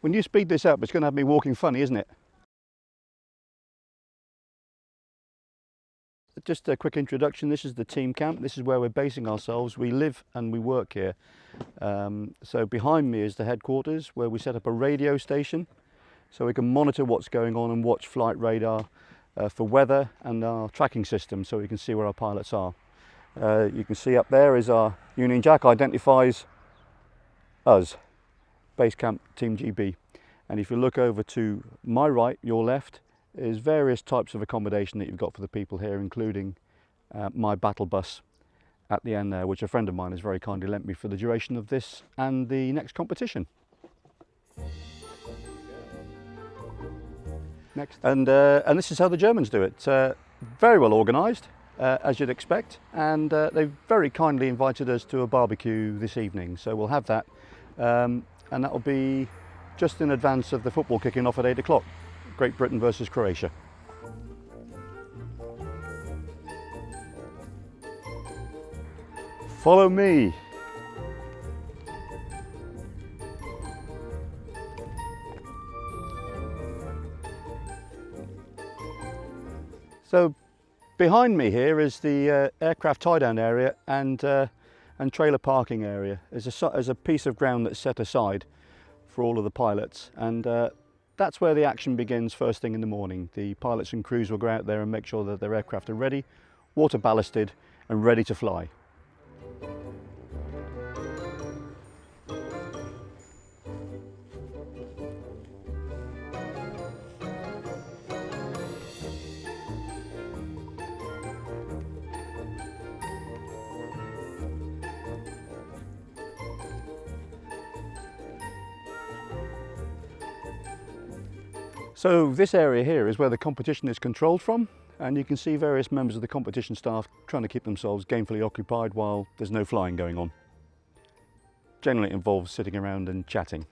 When you speed this up, it's going to have me walking funny, isn't it? Just a quick introduction. This is the team camp. This is where we're basing ourselves. We live and we work here. So behind me is the headquarters, where we set up a radio station so we can monitor what's going on and watch flight radar for weather, and our tracking system so we can see where our pilots are. You can see up there is our Union Jack, identifies us, Base Camp Team GB. And if you look over to my right, your left, is various types of accommodation that you've got for the people here, including my battle bus at the end there, which a friend of mine has very kindly lent me for the duration of this and the next competition. Next. And this is how the Germans do it. Very well organised, as you'd expect, and they've very kindly invited us to a barbecue this evening, so we'll have that, and that will be just in advance of the football kicking off at 8 o'clock. Great Britain versus Croatia. Follow me. So behind me here is the aircraft tie-down area and trailer parking area. There's a piece of ground that's set aside for all of the pilots, and that's where the action begins first thing in the morning. The pilots and crews will go out there and make sure that their aircraft are ready, water ballasted and ready to fly. So this area here is where the competition is controlled from, and you can see various members of the competition staff trying to keep themselves gainfully occupied while there's no flying going on. Generally it involves sitting around and chatting.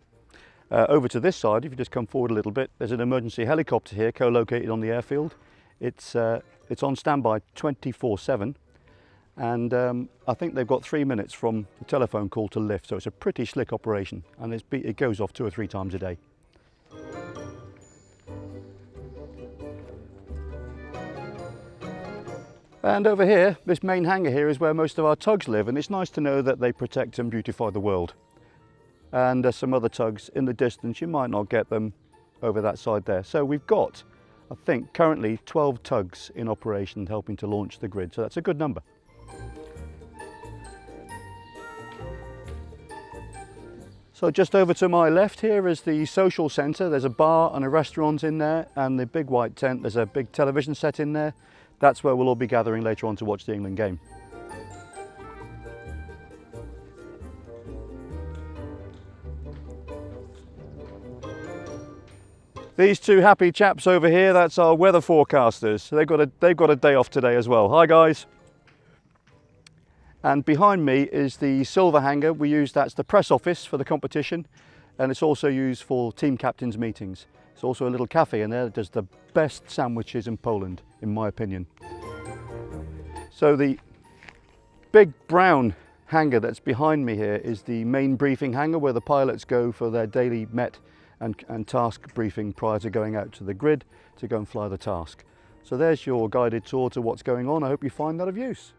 Over to this side, if you just come forward a little bit, there's an emergency helicopter here co-located on the airfield. It's on standby 24/7, and I think they've got 3 minutes from the telephone call to lift, so it's a pretty slick operation, and it goes off 2 or 3 times a day. And over here, this main hangar here is where most of our tugs live, and it's nice to know that they protect and beautify the world. And there's some other tugs in the distance, you might not get them over that side there. So we've got, I think, currently 12 tugs in operation helping to launch the grid, so that's a good number. So just over to my left here is the social centre. There's a bar and a restaurant in there, and the big white tent, there's a big television set in there. That's where we'll all be gathering later on to watch the England game. These two happy chaps over here, that's our weather forecasters. They've got a day off today as well. Hi guys. And behind me is the silver hangar. That's the press office for the competition, and it's also used for team captains meetings. It's also a little cafe in there that does the best sandwiches in Poland, in my opinion. So the big brown hangar that's behind me here is the main briefing hangar, where the pilots go for their daily met and task briefing prior to going out to the grid to go and fly the task. So there's your guided tour to what's going on. I hope you find that of use.